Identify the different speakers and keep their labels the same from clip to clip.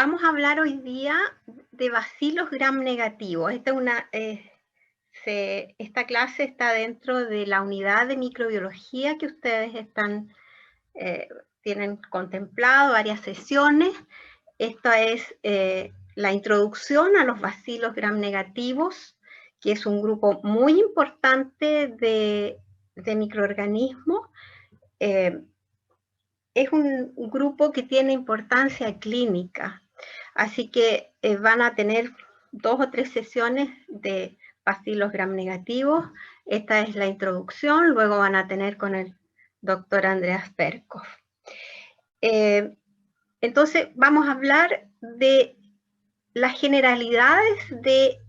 Speaker 1: Vamos a hablar hoy día de bacilos gram negativos. Esta clase está dentro de la unidad de microbiología que ustedes tienen contemplado, varias sesiones. Esta es la introducción a los bacilos gram negativos, que es un grupo muy importante de microorganismos. Es un grupo que tiene importancia clínica, así que van a tener 2 o 3 sesiones de bacilos gram negativos. Esta es la introducción, luego van a tener con el doctor Andreas Perkoff. Entonces vamos a hablar de las generalidades de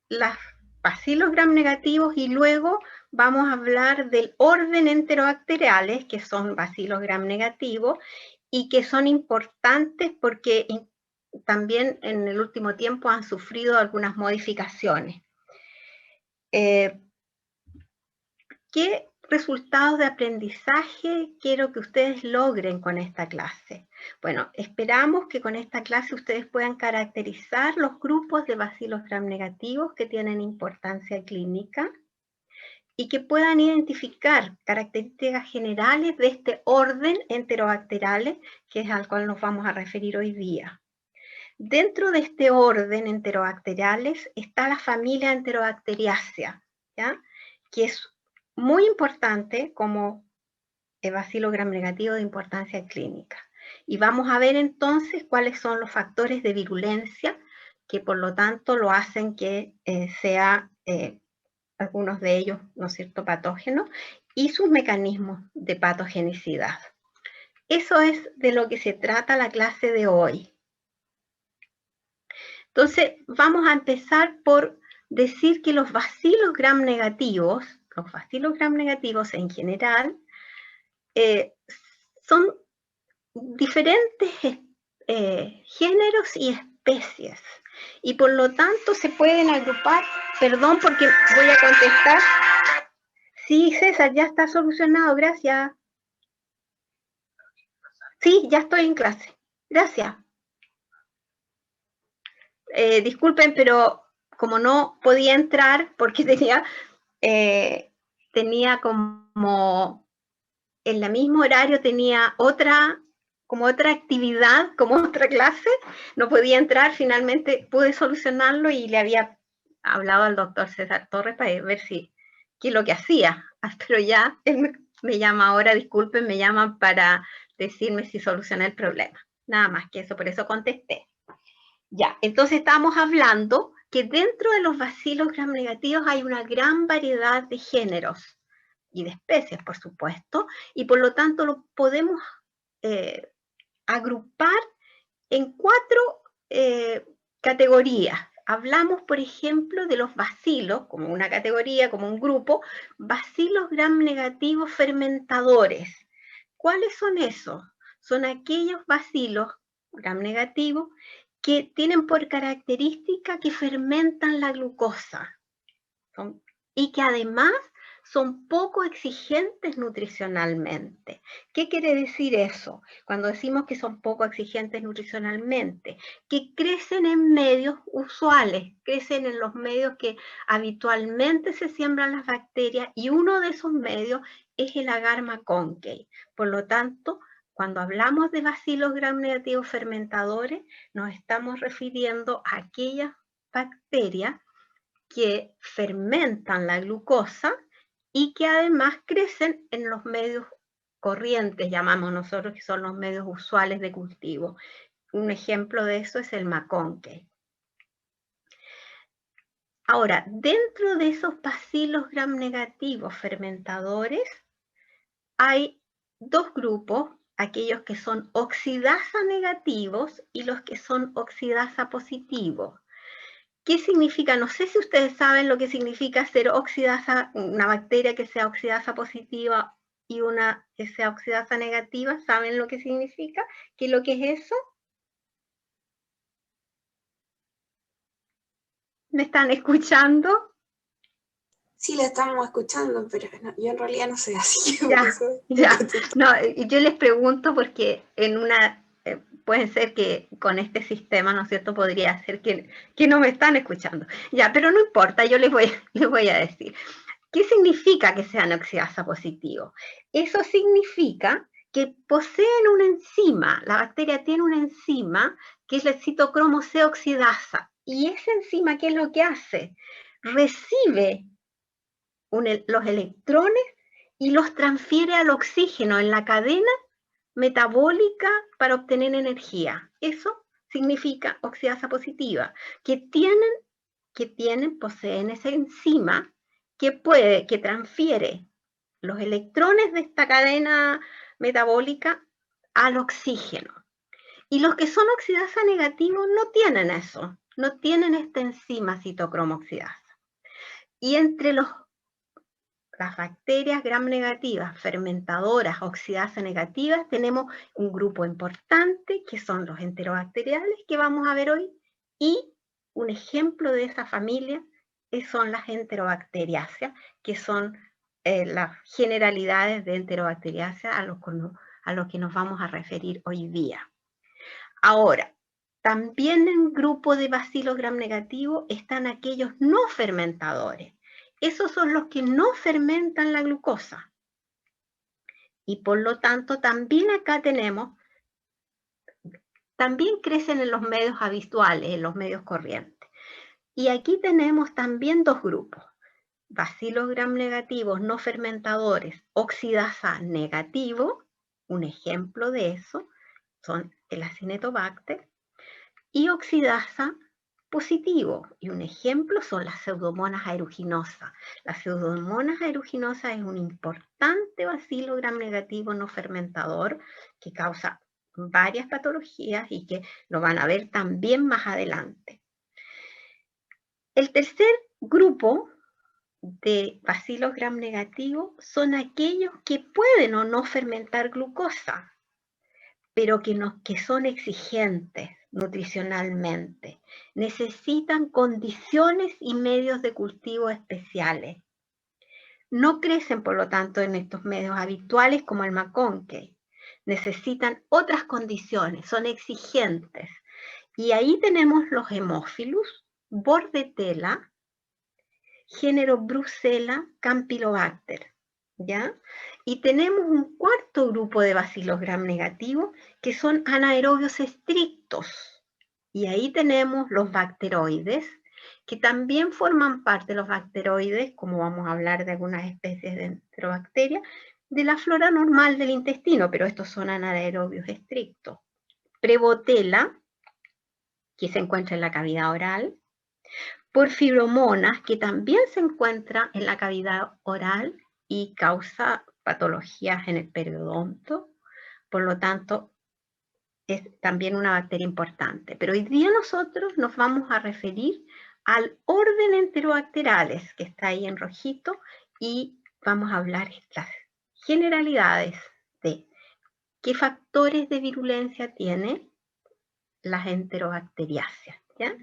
Speaker 1: los bacilos gram negativos y luego vamos a hablar del orden enterobacteriales, que son bacilos gram negativos y que son importantes porque también en el último tiempo han sufrido algunas modificaciones. ¿Qué resultados de aprendizaje quiero que ustedes logren con esta clase? Bueno, esperamos que con esta clase ustedes puedan caracterizar los grupos de bacilos gram negativos que tienen importancia clínica y que puedan identificar características generales de este orden enterobacteriales, que es al cual nos vamos a referir hoy día. Dentro de este orden enterobacteriales está la familia Enterobacteriaceae, ¿ya? Que es muy importante como bacilo gram negativo de importancia clínica. Y vamos a ver entonces cuáles son los factores de virulencia que por lo tanto lo hacen que sea algunos de ellos, ¿no es cierto?, patógenos, y sus mecanismos de patogenicidad. Eso es de lo que se trata la clase de hoy. Entonces, vamos a empezar por decir que los bacilos gram negativos en general, son diferentes géneros y especies, y por lo tanto se pueden agrupar. Perdón porque voy a contestar. Sí, César, ya está solucionado, gracias. Sí, ya estoy en clase, gracias. Disculpen, pero como no podía entrar porque tenía como en el mismo horario tenía otra actividad, como otra clase, no podía entrar, finalmente pude solucionarlo y le había hablado al doctor César Torres para ver qué es lo que hacía, pero ya él me llama ahora, disculpen, me llaman para decirme si solucioné el problema, nada más que eso, por eso contesté. Ya, entonces estamos hablando que dentro de los bacilos gram negativos hay una gran variedad de géneros y de especies, por supuesto, y por lo tanto lo podemos agrupar en 4 categorías. Hablamos, por ejemplo, de los bacilos, como una categoría, como un grupo, bacilos gram negativos fermentadores. ¿Cuáles son esos? Son aquellos bacilos gram negativos que tienen por característica que fermentan la glucosa y que además son poco exigentes nutricionalmente. ¿Qué quiere decir eso? Cuando decimos que son poco exigentes nutricionalmente, que crecen en medios usuales, crecen en los medios que habitualmente se siembran las bacterias, y uno de esos medios es el agar McConkey. Por lo tanto, cuando hablamos de bacilos gram negativos fermentadores, nos estamos refiriendo a aquellas bacterias que fermentan la glucosa y que además crecen en los medios corrientes, llamamos nosotros, que son los medios usuales de cultivo. Un ejemplo de eso es el McConkey. Ahora, dentro de esos bacilos gram negativos fermentadores, hay 2 grupos, aquellos que son oxidasa negativos y los que son oxidasa positivos. ¿Qué significa? No sé si ustedes saben lo que significa ser oxidasa, una bacteria que sea oxidasa positiva y una que sea oxidasa negativa. ¿Saben lo que significa? ¿Qué es lo que es eso? ¿Me están escuchando?
Speaker 2: Sí, la estamos escuchando, pero no, yo en realidad no sé, así que
Speaker 1: ya,
Speaker 2: por eso
Speaker 1: ya. No, yo les pregunto porque en una puede ser que con este sistema, ¿no es cierto?, podría ser que no me están escuchando. Ya, pero no importa, yo les voy a decir. ¿Qué significa que sean oxidasa positivos? Eso significa que poseen una enzima, la bacteria tiene una enzima que es la citocromo C oxidasa. Y esa enzima, ¿qué es lo que hace? Recibe los electrones y los transfiere al oxígeno en la cadena metabólica para obtener energía. Eso significa oxidasa positiva, que poseen esa enzima que transfiere los electrones de esta cadena metabólica al oxígeno. Y los que son oxidasa negativos no tienen eso, no tienen esta enzima citocromo oxidasa. Y entre las bacterias gram negativas, fermentadoras, oxidasa negativas, tenemos un grupo importante que son los enterobacteriales que vamos a ver hoy, y un ejemplo de esa familia son las enterobacteriáceas, que son las generalidades de enterobacteriáceas a los que nos vamos a referir hoy día. Ahora, también en el grupo de bacilos gram negativos están aquellos no fermentadores. Esos son los que no fermentan la glucosa. Y por lo tanto, también acá también crecen en los medios habituales, en los medios corrientes. Y aquí tenemos también dos grupos. Bacilos gram negativos no fermentadores, oxidasa negativo, un ejemplo de eso son el Acinetobacter, y oxidasa positivo, y un ejemplo son las pseudomonas aeruginosas. Las pseudomonas aeruginosas es un importante bacilo gram negativo no fermentador que causa varias patologías y que lo van a ver también más adelante. El tercer grupo de bacilos gram negativos son aquellos que pueden o no fermentar glucosa, pero que son exigentes nutricionalmente. Necesitan condiciones y medios de cultivo especiales. No crecen, por lo tanto, en estos medios habituales como el McConkey. Necesitan otras condiciones, son exigentes. Y ahí tenemos los Haemophilus, Bordetella, género Brucella, Campylobacter, ¿ya? Y tenemos un cuarto grupo de bacilos gram negativos que son anaerobios estrictos. Y ahí tenemos los bacteroides, que también forman parte de los bacteroides, como vamos a hablar de algunas especies de enterobacterias, de la flora normal del intestino, pero estos son anaerobios estrictos. Prevotella, que se encuentra en la cavidad oral, por fibromonas, que también se encuentra en la cavidad oral y causa patologías en el periodonto. Por lo tanto, es también una bacteria importante. Pero hoy día nosotros nos vamos a referir al orden enterobacterales, que está ahí en rojito, y vamos a hablar las generalidades de qué factores de virulencia tiene las enterobacteriáceas, ¿ya?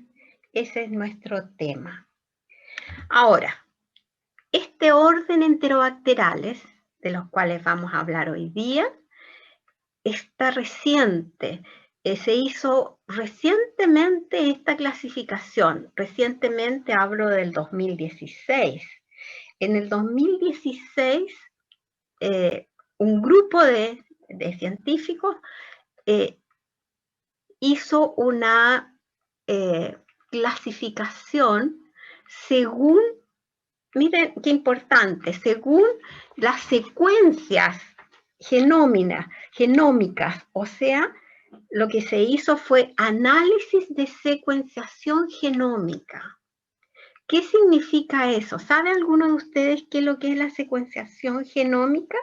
Speaker 1: Ese es nuestro tema. Ahora, este orden enterobacterales, de los cuales vamos a hablar hoy día, está reciente. Se hizo recientemente esta clasificación. Recientemente hablo del 2016. En el 2016, un grupo de científicos hizo una clasificación según, miren qué importante, según las secuencias genómicas, o sea, lo que se hizo fue análisis de secuenciación genómica. ¿Qué significa eso? ¿Sabe alguno de ustedes qué es lo que es la secuenciación genómica?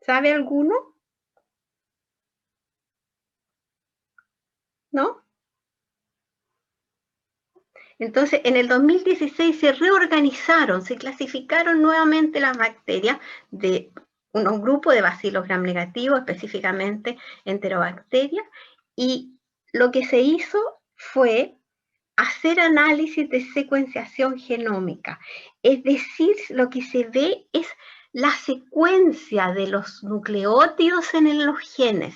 Speaker 1: ¿Sabe alguno? ¿No? Entonces, en el 2016 se reorganizaron, se clasificaron nuevamente las bacterias de un grupo de bacilos gram negativos, específicamente enterobacterias, y lo que se hizo fue hacer análisis de secuenciación genómica. Es decir, lo que se ve es la secuencia de los nucleótidos en los genes,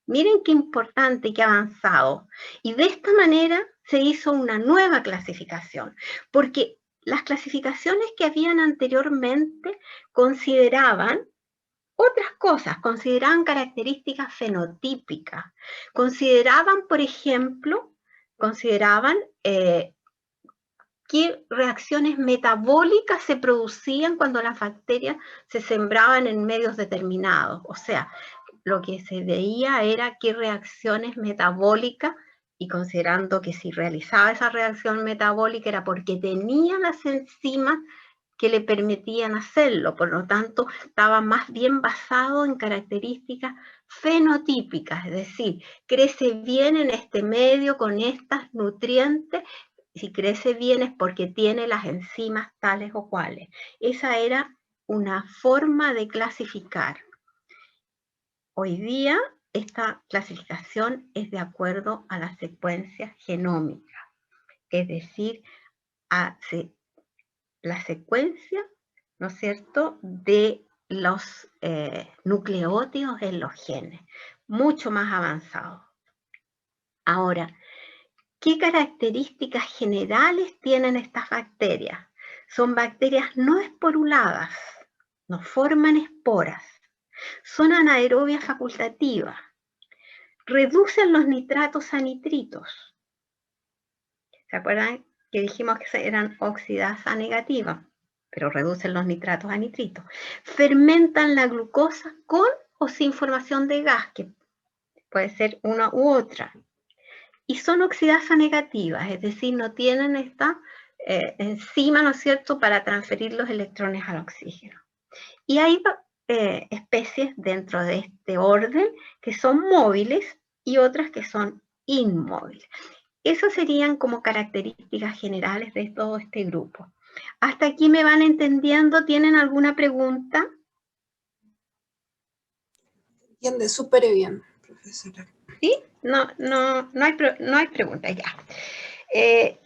Speaker 1: Miren qué importante y qué avanzado. Y de esta manera se hizo una nueva clasificación, porque las clasificaciones que habían anteriormente consideraban otras cosas, consideraban características fenotípicas, consideraban, por ejemplo, qué reacciones metabólicas se producían cuando las bacterias se sembraban en medios determinados. O sea, lo que se veía era qué reacciones metabólicas, y considerando que si realizaba esa reacción metabólica era porque tenía las enzimas que le permitían hacerlo, por lo tanto estaba más bien basado en características fenotípicas, es decir, crece bien en este medio con estos nutrientes, si crece bien es porque tiene las enzimas tales o cuales. Esa era una forma de clasificar. Hoy día esta clasificación es de acuerdo a la secuencia genómica, es decir, la secuencia, ¿no es cierto?, de los nucleótidos en los genes, mucho más avanzado. Ahora, ¿qué características generales tienen estas bacterias? Son bacterias no esporuladas, no forman esporas, son anaerobias facultativas, reducen los nitratos a nitritos. ¿Se acuerdan que dijimos que eran oxidasa negativa? Pero reducen los nitratos a nitritos. Fermentan la glucosa con o sin formación de gas, que puede ser una u otra. Y son oxidasa negativas, es decir, no tienen esta enzima, ¿no es cierto?, para transferir los electrones al oxígeno. Y hay especies dentro de este orden que son móviles y otras que son inmóviles. Esas serían como características generales de todo este grupo. ¿Hasta aquí me van entendiendo? ¿Tienen alguna pregunta?
Speaker 2: Entiende súper bien, profesora.
Speaker 1: ¿Sí? No hay preguntas, ya.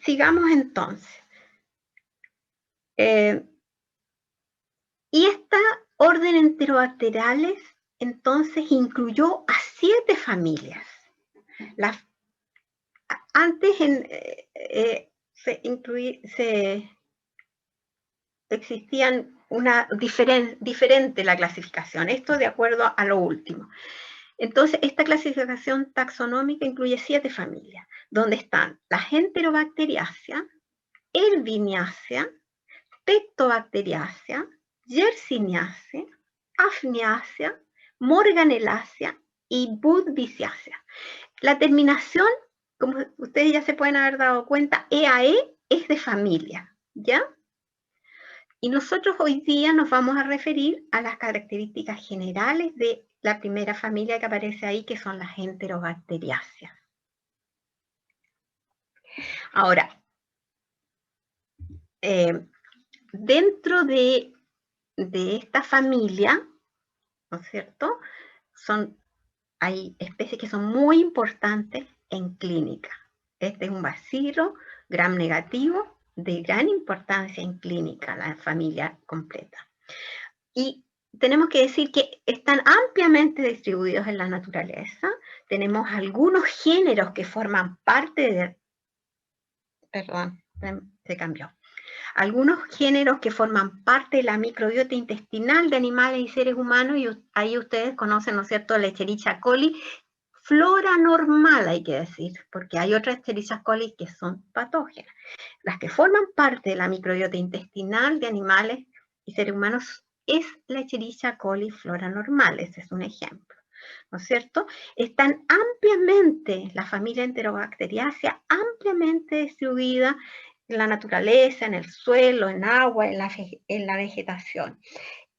Speaker 1: Sigamos entonces. Y esta orden Enterobacteriales entonces incluyó a 7 familias. Antes existían una diferente la clasificación, esto de acuerdo a lo último. Entonces, esta clasificación taxonómica incluye 7 familias, donde están las Enterobacteriaceae, Erwiniaceae, Pectobacteriaceae, Yersinia-ceae, Hafniaceae, Morganellacea y Budweissiaceae. La terminación, como ustedes ya se pueden haber dado cuenta, EAE es de familia, ¿ya? Y nosotros hoy día nos vamos a referir a las características generales de la primera familia que aparece ahí, que son las Enterobacteriaceae. Ahora, dentro de esta familia, ¿no es cierto?, hay especies que son muy importantes en clínica. Este es un bacilo gram negativo de gran importancia en clínica, la familia completa. Y tenemos que decir que están ampliamente distribuidos en la naturaleza. Tenemos algunos géneros que forman parte de... Perdón, se cambió. Algunos géneros que forman parte de la microbiota intestinal de animales y seres humanos, y ahí ustedes conocen, ¿no es cierto?, la Escherichia coli, flora normal hay que decir, porque hay otras Escherichia coli que son patógenas. Las que forman parte de la microbiota intestinal de animales y seres humanos es la Escherichia coli flora normal, ese es un ejemplo, ¿no es cierto? Están ampliamente, la familia Enterobacteriaceae, ampliamente distribuida en la naturaleza, en el suelo, en agua, en la vegetación.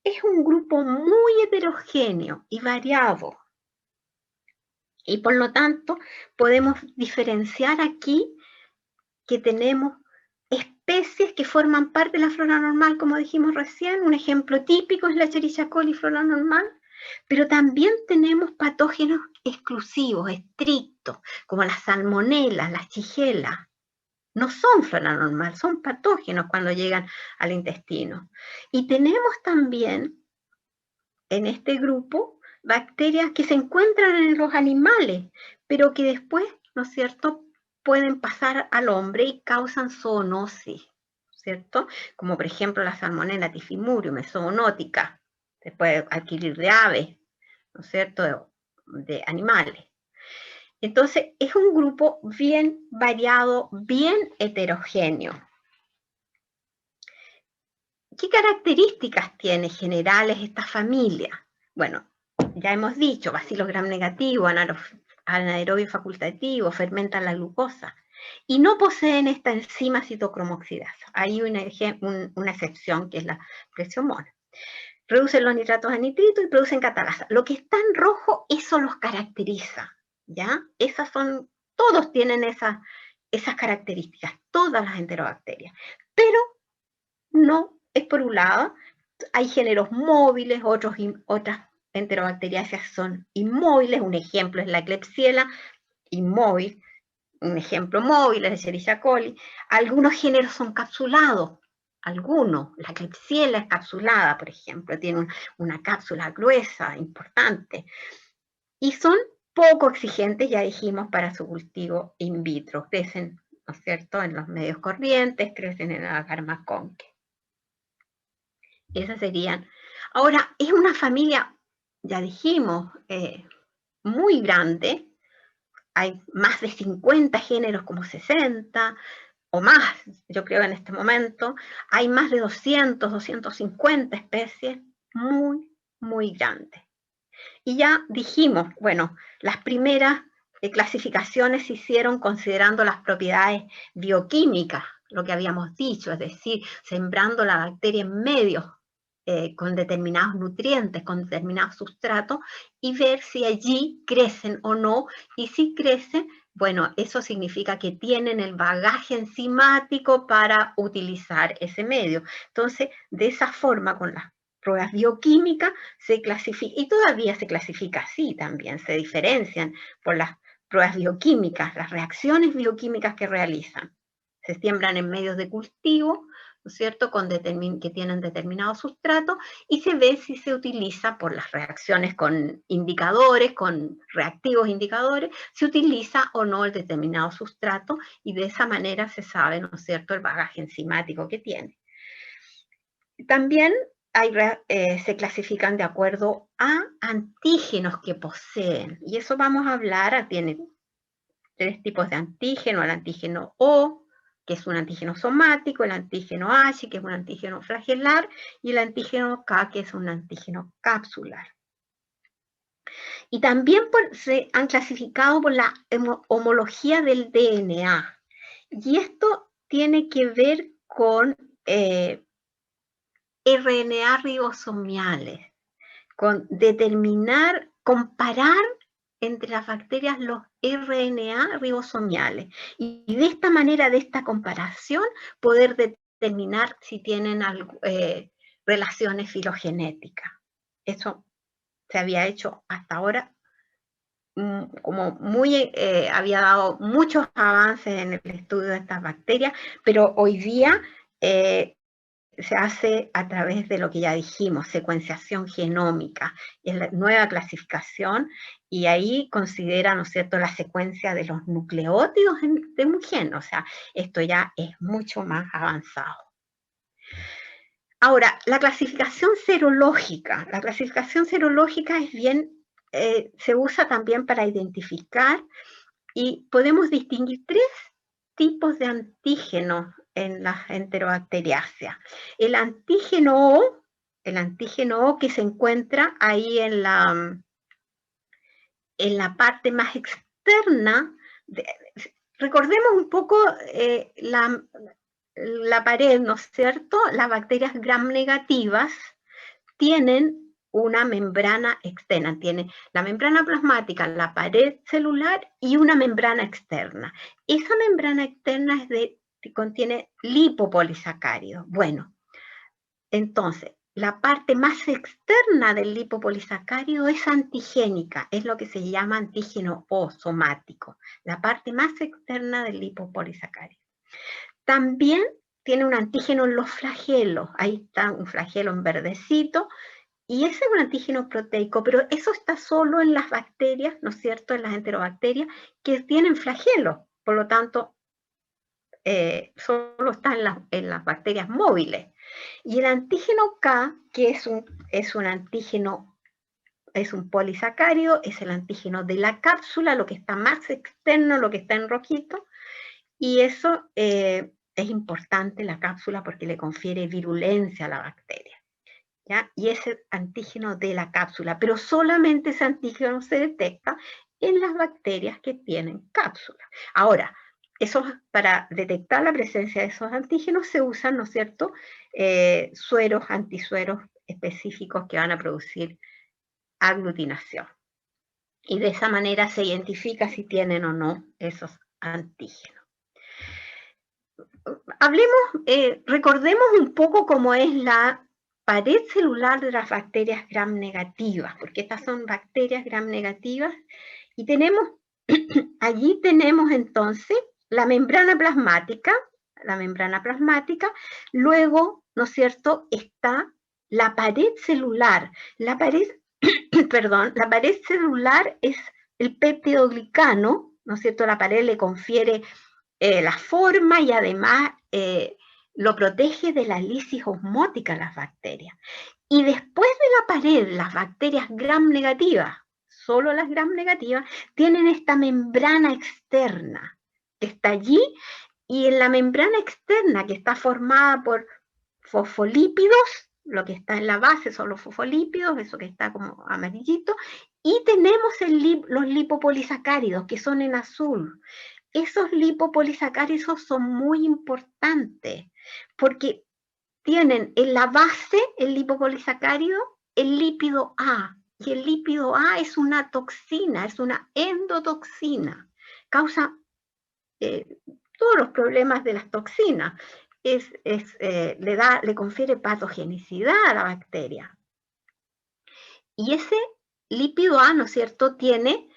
Speaker 1: Es un grupo muy heterogéneo y variado. Y por lo tanto, podemos diferenciar aquí que tenemos especies que forman parte de la flora normal, como dijimos recién. Un ejemplo típico es la Escherichia coli flora normal, pero también tenemos patógenos exclusivos, estrictos, como las salmonelas, las shigellas. No son flora normal, son patógenos cuando llegan al intestino. Y tenemos también en este grupo bacterias que se encuentran en los animales, pero que después, ¿no es cierto?, pueden pasar al hombre y causan zoonosis, ¿cierto? Como por ejemplo la Salmonella typhimurium, es zoonótica, se puede adquirir de aves, ¿no es cierto?, de animales. Entonces, es un grupo bien variado, bien heterogéneo. ¿Qué características tiene generales esta familia? Bueno, ya hemos dicho, bacillus gram negativo, anaerobio facultativo, fermentan la glucosa, y no poseen esta enzima citocromoxidasa. Hay una excepción, que es la presiomona. Reducen los nitratos a nitrito y producen catalasa. Lo que está en rojo, eso los caracteriza, ¿ya? Todos tienen esas características, todas las enterobacterias, pero no es por un lado. Hay géneros móviles, otras enterobacteriáceas son inmóviles. Un ejemplo es la Klebsiella, inmóvil. Un ejemplo móvil es la Escherichia coli. Algunos géneros son capsulados. La Klebsiella es capsulada, por ejemplo, tiene una cápsula gruesa, importante. Y son poco exigentes, ya dijimos, para su cultivo in vitro. Crecen, ¿no es cierto?, en los medios corrientes, crecen en el agar maconque. Esas serían. Ahora, es una familia, ya dijimos, muy grande. Hay más de 50 géneros, como 60 o más, yo creo, en este momento. Hay más de 200, 250 especies, muy, muy grande. Y ya dijimos, bueno, las primeras clasificaciones se hicieron considerando las propiedades bioquímicas, lo que habíamos dicho, es decir, sembrando la bacteria en medios con determinados nutrientes, con determinados sustratos, y ver si allí crecen o no, y si crecen, bueno, eso significa que tienen el bagaje enzimático para utilizar ese medio. Entonces, de esa forma, con las pruebas bioquímicas, se clasifica, y todavía se clasifica así también, se diferencian por las pruebas bioquímicas, las reacciones bioquímicas que realizan. Se siembran en medios de cultivo, ¿no es cierto?, que tienen determinado sustrato, y se ve si se utiliza por las reacciones con indicadores, con reactivos indicadores, se utiliza o no el determinado sustrato, y de esa manera se sabe, ¿no es cierto?, el bagaje enzimático que tiene. También se clasifican de acuerdo a antígenos que poseen, y eso vamos a hablar. Tiene 3 tipos de antígeno: el antígeno O, que es un antígeno somático; el antígeno H, que es un antígeno flagelar; y el antígeno K, que es un antígeno capsular. Y también se han clasificado por la homología del DNA, y esto tiene que ver con RNA ribosomiales, con comparar entre las bacterias los RNA ribosomiales, y de esta manera, de esta comparación, poder determinar si tienen relaciones filogenéticas. Eso se había hecho hasta ahora, había dado muchos avances en el estudio de estas bacterias, pero hoy día se hace a través de lo que ya dijimos, secuenciación genómica, es la nueva clasificación, y ahí considera, ¿no es cierto?, la secuencia de los nucleótidos de un gen. O sea, esto ya es mucho más avanzado. Ahora, la clasificación serológica. La clasificación serológica es se usa también para identificar, y podemos distinguir 3 tipos de antígenos en las enterobacteriáceas. El antígeno O, que se encuentra ahí en la parte más externa. Recordemos un poco la pared, ¿no es cierto? Las bacterias gram negativas tienen una membrana externa, tiene la membrana plasmática, la pared celular y una membrana externa. Esa membrana externa contiene lipopolisacáridos. Bueno, entonces, la parte más externa del lipopolisacárido es antigénica, es lo que se llama antígeno O somático, la parte más externa del lipopolisacárido. También tiene un antígeno en los flagelos. Ahí está un flagelo en verdecito, Y ese es un antígeno proteico, pero eso está solo en las bacterias, ¿no es cierto?, en las enterobacterias que tienen flagelos. Por lo tanto, solo está en las bacterias móviles. Y el antígeno K, que es un antígeno, es un polisacárido, es el antígeno de la cápsula, lo que está más externo, lo que está en rojito, y eso es importante, la cápsula, porque le confiere virulencia a la bacteria, ¿ya? Y es el antígeno de la cápsula, pero solamente ese antígeno se detecta en las bacterias que tienen cápsula. Ahora, para detectar la presencia de esos antígenos se usan, ¿no es cierto?, sueros, antisueros específicos que van a producir aglutinación. Y de esa manera se identifica si tienen o no esos antígenos. Recordemos un poco cómo es la pared celular de las bacterias gram negativas, porque estas son bacterias gram negativas, y allí tenemos entonces la membrana plasmática, luego, ¿no es cierto?, está la pared celular. La pared celular es el peptidoglicano, ¿no es cierto?, la pared le confiere la forma y además lo protege de la lisis osmótica a las bacterias. Y después de la pared, las bacterias gram negativas, solo las gram negativas, tienen esta membrana externa que está allí, y en la membrana externa, que está formada por fosfolípidos, lo que está en la base son los fosfolípidos, eso que está como amarillito, y tenemos los lipopolisacáridos, que son en azul. Esos lipopolisacáridos son muy importantes, porque tienen en la base, el lipopolisacárido, el lípido A, y el lípido A es una toxina, es una endotoxina, causa todos los problemas de las toxinas, le confiere patogenicidad a la bacteria. Y ese lípido A, ¿no es cierto?, tiene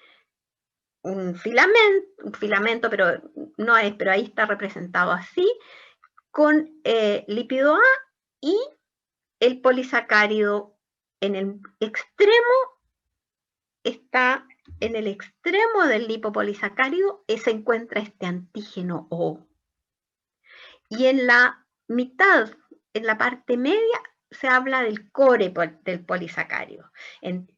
Speaker 1: un filamento, pero no es, pero ahí está representado así, con lípido A y el polisacárido en el extremo, está en el extremo del lipopolisacárido, se encuentra este antígeno O. Y en la mitad, en la parte media, se habla del core del polisacárido.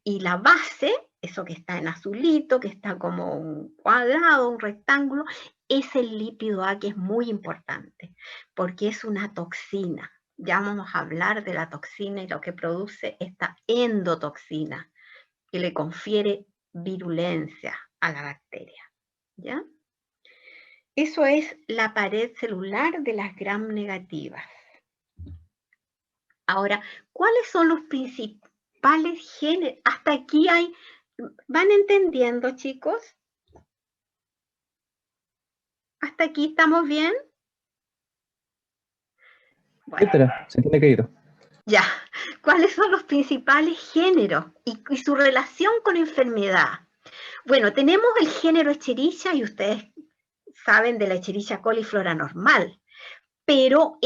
Speaker 1: Y la base, eso que está en azulito, que está como un cuadrado, un rectángulo, es el lípido A, que es muy importante, porque es una toxina. Ya vamos a hablar de la toxina y lo que produce esta endotoxina, que le confiere virulencia a la bacteria, ¿ya? Eso es la pared celular de las gram negativas. Ahora, ¿cuáles son los principales genes? Hasta aquí ¿van entendiendo, chicos? ¿Hasta aquí estamos bien?
Speaker 3: Bueno. Se tiene que ir.
Speaker 1: Ya, ¿cuáles son los principales géneros y su relación con enfermedad? Bueno, tenemos el género Escherichia, y ustedes saben de la Escherichia coli flora normal, pero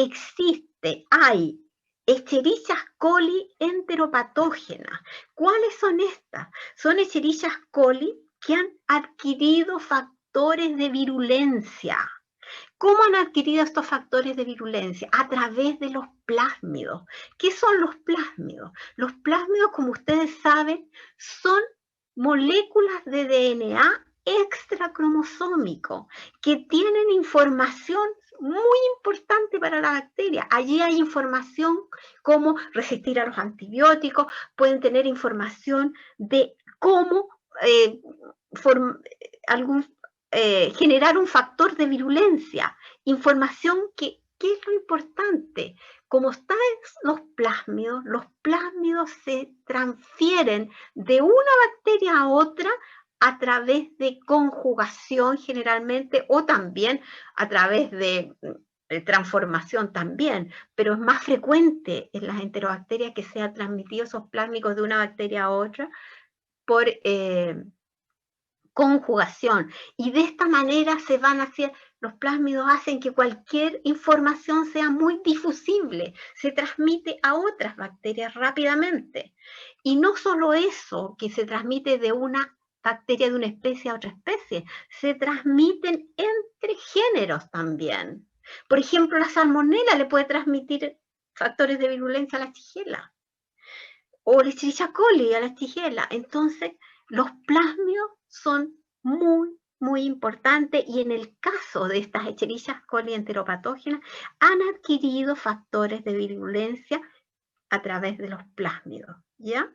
Speaker 1: hay Escherichia coli enteropatógenas. ¿Cuáles son estas? Son Escherichia coli que han adquirido factores de virulencia. ¿Cómo han adquirido estos factores de virulencia? A través de los plásmidos. ¿Qué son los plásmidos? Los plásmidos, como ustedes saben, son moléculas de DNA extracromosómico que tienen información muy importante para la bacteria. Allí hay información como resistir a los antibióticos, pueden tener información de cómo generar un factor de virulencia, información ¿qué es lo importante? Como están los plásmidos se transfieren de una bacteria a otra a través de conjugación generalmente, o también a través de transformación también, pero es más frecuente en las enterobacterias que sean transmitidos esos plásmidos de una bacteria a otra por conjugación. Y de esta manera se van a hacer, los plásmidos hacen que cualquier información sea muy difusible, se transmite a otras bacterias rápidamente. Y no solo eso, que se transmite de una bacteria de una especie a otra especie, se transmiten entre géneros también. Por ejemplo, la salmonela le puede transmitir factores de virulencia a la Shigella, o la Escherichia coli a la Shigella. Entonces, los plasmios son muy, muy importantes, y en el caso de estas Escherichia coli enteropatógenas, han adquirido factores de virulencia a través de los plásmidos, ¿ya?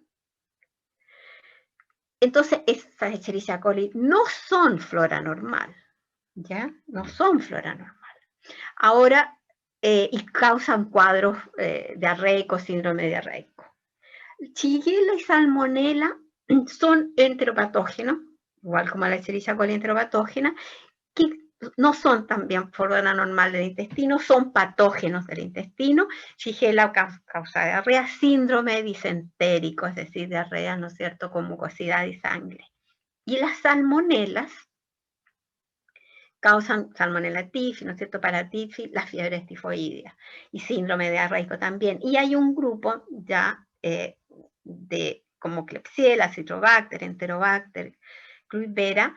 Speaker 1: Entonces, estas Escherichia coli no son flora normal, ¿ya? No son flora normal. Ahora, y causan cuadros diarreicos, síndrome diarreico. Shigella y salmonela son enteropatógenos, igual como la Escherichia coli enteropatógena, que no son también flora normal del intestino, son patógenos del intestino. Shigella causa diarrea, síndrome disentérico, es decir, diarrea, ¿no es cierto?, con mucosidad y sangre. Y las salmonelas causan salmonella tifi, ¿no es cierto?, paratifi, las fiebres tifoideas, y síndrome diarreico también. Y hay un grupo ya de como Klebsiella, Citrobacter, Enterobacter, Creutzfeldtera,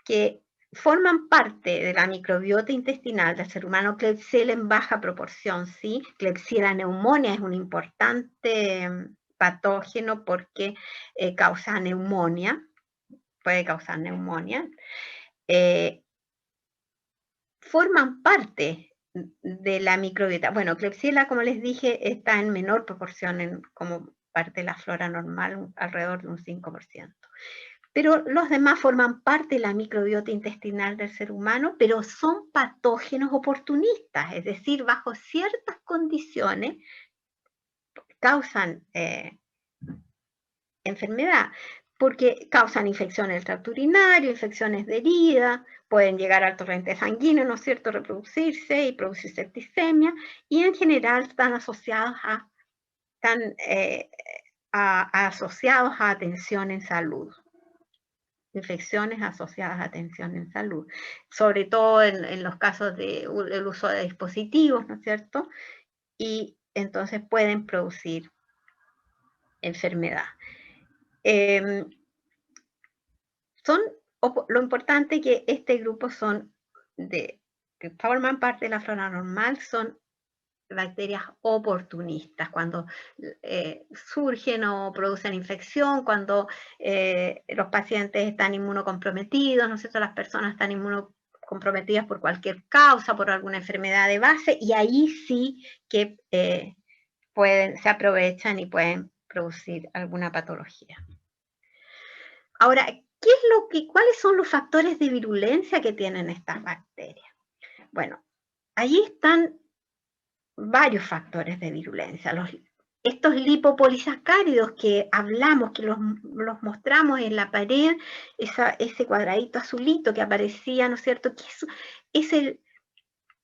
Speaker 1: que forman parte de la microbiota intestinal del ser humano. Klebsiella en baja proporción, ¿sí? Klebsiella pneumonia es un importante patógeno porque causa neumonía, puede causar neumonía. Forman parte de la microbiota. Bueno, Klebsiella, como les dije, está en menor proporción como parte de la flora normal, alrededor de un 5%. Pero los demás forman parte de la microbiota intestinal del ser humano, pero son patógenos oportunistas, es decir, bajo ciertas condiciones causan enfermedad, porque causan infecciones del tracto urinario, infecciones de herida, pueden llegar al torrente sanguíneo, ¿no es cierto?, reproducirse y producir septicemia, y en general están asociados asociados a atención en salud. Infecciones asociadas a atención en salud, sobre todo en los casos del uso de dispositivos, ¿no es cierto? Y entonces pueden producir enfermedad. Lo importante es que este grupo que forman parte de la flora normal, son bacterias oportunistas, cuando surgen o producen infección, cuando los pacientes están inmunocomprometidos, ¿no es cierto?, las personas están inmunocomprometidas por cualquier causa, por alguna enfermedad de base, y ahí sí que se aprovechan y pueden producir alguna patología. Ahora, ¿cuáles son los factores de virulencia que tienen estas bacterias? Bueno, allí están varios factores de virulencia. Estos lipopolisacáridos que hablamos, que los mostramos en la pared, ese cuadradito azulito que aparecía, ¿no es cierto?, que es el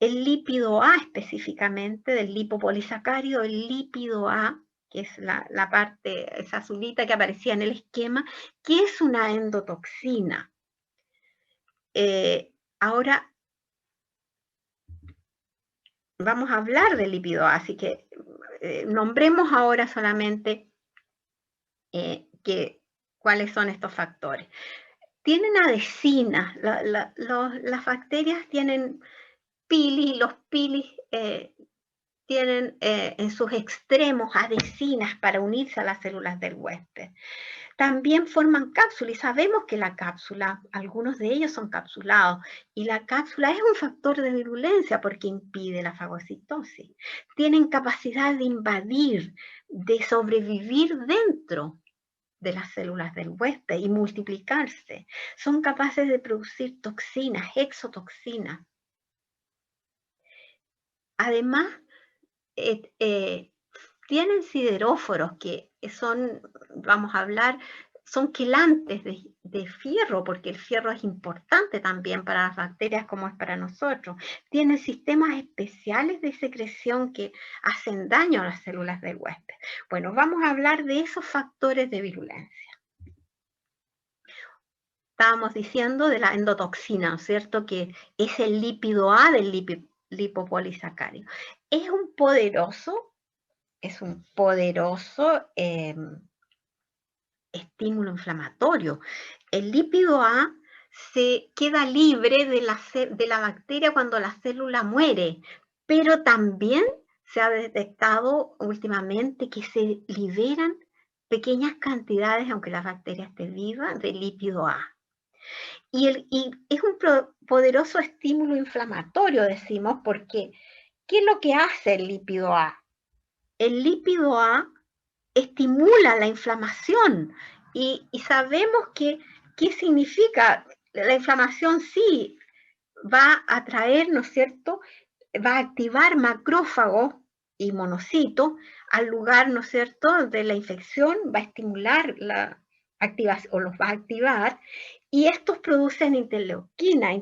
Speaker 1: lípido A específicamente, del lipopolisacárido, el lípido A, que es la parte, esa azulita que aparecía en el esquema, que es una endotoxina. Ahora vamos a hablar del lípido A, así que nombremos ahora solamente cuáles son estos factores. Tienen adhesinas, las bacterias tienen pilis, los pilis tienen en sus extremos adhesinas para unirse a las células del huésped. También forman cápsulas, y sabemos que la cápsula, algunos de ellos son capsulados, y la cápsula es un factor de virulencia porque impide la fagocitosis. Tienen capacidad de invadir, de sobrevivir dentro de las células del huésped y multiplicarse. Son capaces de producir toxinas, exotoxinas. Además, tienen sideróforos que son, vamos a hablar, son quelantes de fierro, porque el fierro es importante también para las bacterias como es para nosotros. Tienen sistemas especiales de secreción que hacen daño a las células del huésped. Bueno, vamos a hablar de esos factores de virulencia. estábamos diciendo de la endotoxina, ¿no es cierto? Que es el lípido A del lipopolisacárido. Es un poderoso estímulo inflamatorio. El lípido A se queda libre de la bacteria cuando la célula muere, pero también se ha detectado últimamente que se liberan pequeñas cantidades, aunque la bacteria esté viva, de lípido A. Y es un poderoso estímulo inflamatorio, decimos, porque ¿qué es lo que hace el lípido A? El lípido A estimula la inflamación y sabemos que qué significa la inflamación. Sí, va a traer, ¿no es cierto?, va a activar macrófagos y monocitos al lugar, ¿no es cierto?, de la infección, va a estimular la activación, o los va a activar, y estos producen interleuquina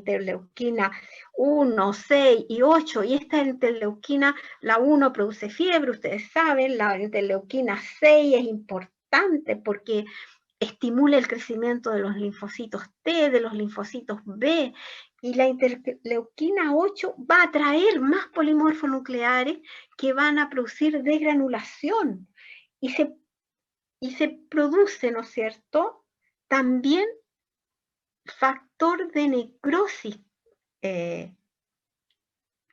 Speaker 1: 1, 6 y 8, y esta interleuquina, la 1 produce fiebre, ustedes saben, la interleuquina 6 es importante porque estimula el crecimiento de los linfocitos T, de los linfocitos B, y la interleuquina 8 va a traer más polimorfonucleares que van a producir desgranulación, y se produce, ¿no es cierto?, también factor de necrosis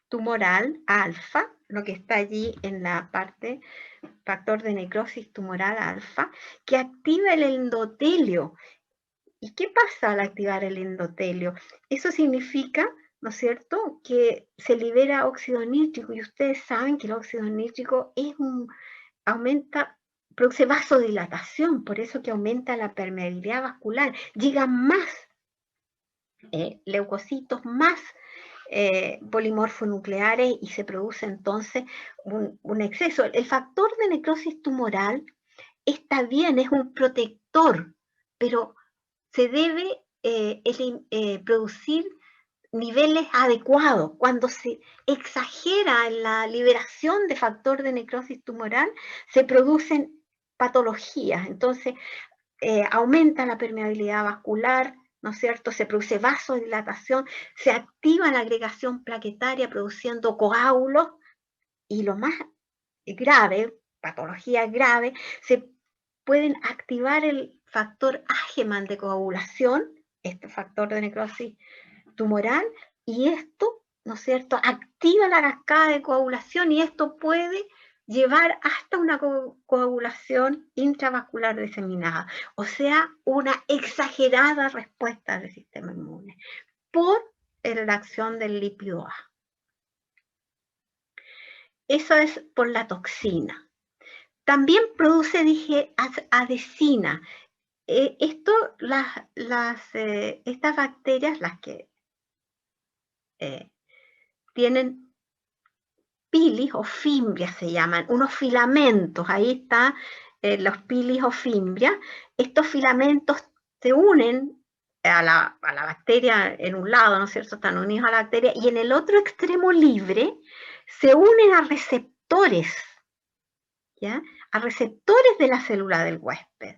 Speaker 1: tumoral alfa, lo que está allí en la parte, factor de necrosis tumoral alfa, que activa el endotelio. ¿Y qué pasa al activar el endotelio? Eso significa, ¿no es cierto?, que se libera óxido nítrico, y ustedes saben que el óxido nítrico produce vasodilatación, por eso que aumenta la permeabilidad vascular, llegan más leucocitos, más polimorfonucleares, y se produce entonces un exceso. El factor de necrosis tumoral está bien, es un protector, pero se debe producir niveles adecuados. Cuando se exagera en la liberación de factor de necrosis tumoral, se producen patologías. Entonces, aumenta la permeabilidad vascular, ¿no es cierto?, se produce vasodilatación, se activa la agregación plaquetaria produciendo coágulos, y lo más grave, patologías graves, se pueden activar el factor Ageman de coagulación, este factor de necrosis tumoral, y esto, ¿no es cierto?, activa la cascada de coagulación, y esto puede llevar hasta una coagulación intravascular diseminada, o sea, una exagerada respuesta del sistema inmune por la acción del lípido A. Eso es por la toxina. También produce, dije, adesina. Estas bacterias, las que tienen pilis o fimbrias, se llaman, unos filamentos, ahí están los pilis o fimbrias. Estos filamentos se unen a la bacteria en un lado, ¿no es cierto?, están unidos a la bacteria, y en el otro extremo libre se unen a receptores, ¿ya?, a receptores de la célula del huésped.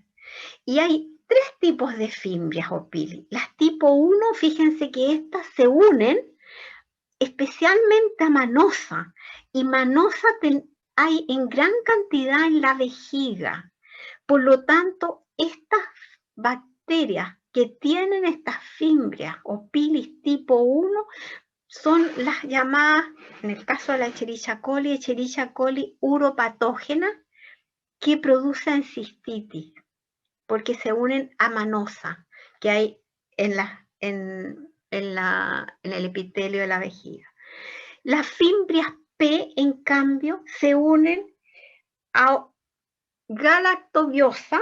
Speaker 1: Y hay 3 tipos de fimbrias o pilis. Las tipo 1, fíjense que estas se unen especialmente a manosa, y manosa hay en gran cantidad en la vejiga. Por lo tanto, estas bacterias que tienen estas fimbrias o pilis tipo 1 son las llamadas, en el caso de la Escherichia coli uropatógena, que producen cistitis, porque se unen a manosa que hay en el epitelio de la vejiga. Las fimbrias P, en cambio, se unen a galactobiosa,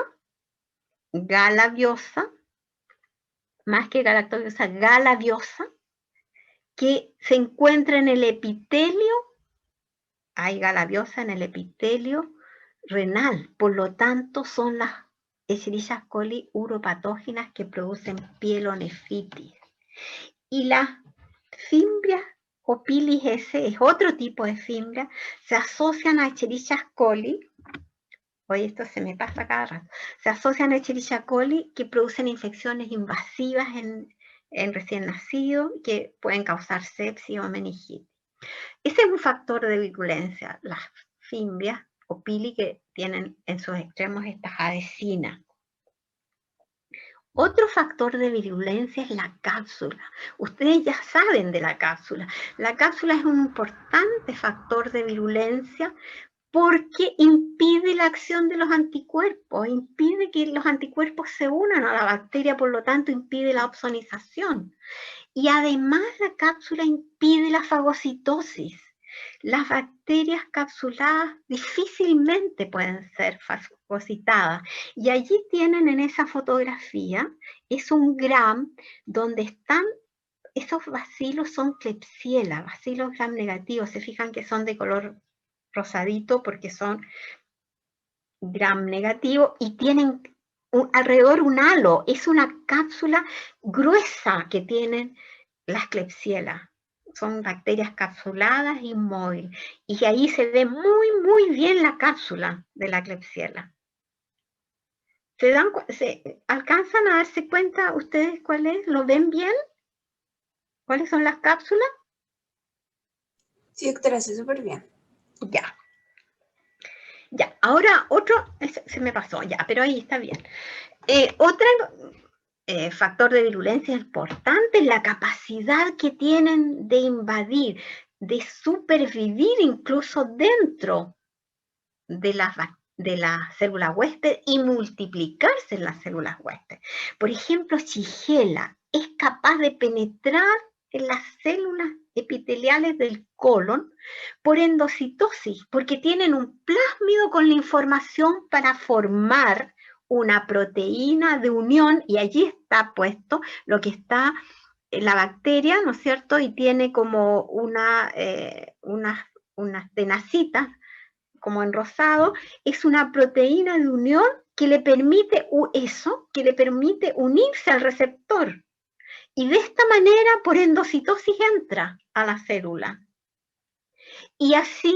Speaker 1: más que galactobiosa, galabiosa, que se encuentra en el epitelio. Hay galabiosa en el epitelio renal, por lo tanto son las Escherichia coli uropatógenas que producen pielonefritis. Y las fimbrias o pilis S es otro tipo de fimbria, se asocian a Escherichia coli Oye, esto se me pasa cada rato. Se asocian a Escherichia coli que producen infecciones invasivas en recién nacidos que pueden causar sepsis o meningitis. Ese es un factor de virulencia, las fimbrias o pili que tienen en sus extremos estas adhesinas. Otro factor de virulencia es la cápsula. Ustedes ya saben de la cápsula. La cápsula es un importante factor de virulencia porque impide la acción de los anticuerpos, impide que los anticuerpos se unan a la bacteria, por lo tanto impide la opsonización. Y además la cápsula impide la fagocitosis. Las bacterias capsuladas difícilmente pueden ser fagocitadas. Y allí tienen en esa fotografía, es un gram donde están, esos bacilos son Klebsiella, bacilos gram negativos. Se fijan que son de color rosadito porque son gram negativo y tienen alrededor un halo. Es una cápsula gruesa que tienen las Klebsiella. Son bacterias capsuladas inmóviles. Y ahí se ve muy bien la cápsula de la Klebsiella. ¿Se alcanzan a darse cuenta ustedes cuál es? ¿Lo ven bien? ¿Cuáles son las cápsulas?
Speaker 2: Sí, doctora, sí, súper bien.
Speaker 1: Ya. Ya, ahora otro, se me pasó, ya, pero ahí está bien. Otro factor de virulencia importante es la capacidad que tienen de invadir, de supervivir incluso dentro de las células huésped y multiplicarse en las células huésped. Por ejemplo, Shigella es capaz de penetrar en las células epiteliales del colon por endocitosis, porque tienen un plásmido con la información para formar una proteína de unión, y allí está puesto lo que está en la bacteria, ¿no es cierto? Y tiene como unas tenacitas, como en rosado, es una proteína de unión que le permite que le permite unirse al receptor. Y de esta manera, por endocitosis, entra a la célula. Y así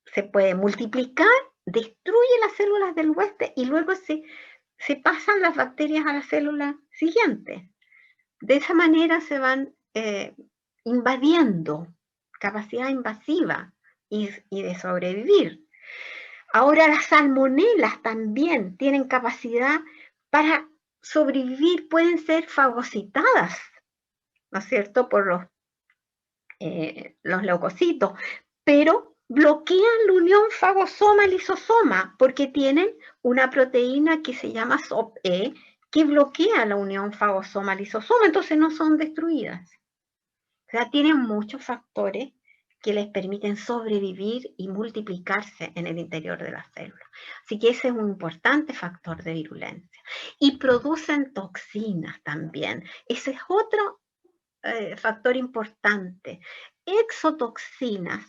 Speaker 1: se puede multiplicar, destruye las células del huésped y luego se pasan las bacterias a la célula siguiente. De esa manera se van invadiendo, capacidad invasiva y de sobrevivir. Ahora las salmonelas también tienen capacidad para sobrevivir, pueden ser fagocitadas, ¿no es cierto?, por los leucocitos, pero bloquean la unión fagosoma-lisosoma porque tienen una proteína que se llama SOP-E que bloquea la unión fagosoma-lisosoma, entonces no son destruidas. O sea, tienen muchos factores que les permiten sobrevivir y multiplicarse en el interior de la célula. Así que ese es un importante factor de virulencia. Y producen toxinas también. Ese es otro factor importante. Exotoxinas.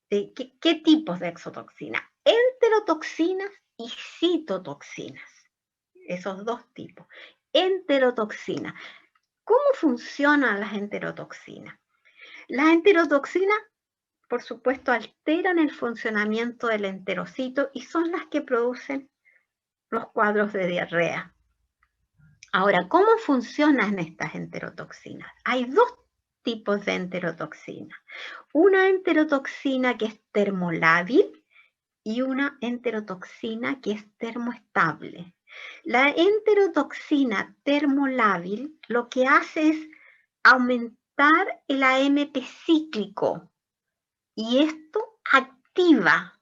Speaker 1: ¿Qué tipos de exotoxinas? Enterotoxinas y citotoxinas. Esos dos tipos. Enterotoxinas. ¿Cómo funcionan las enterotoxinas? Las enterotoxinas, por supuesto, alteran el funcionamiento del enterocito y son las que producen los cuadros de diarrea. Ahora, ¿cómo funcionan estas enterotoxinas? Hay dos tipos de enterotoxinas. Una enterotoxina que es termolábil y una enterotoxina que es termoestable. La enterotoxina termolábil lo que hace es aumentar el AMP cíclico y esto activa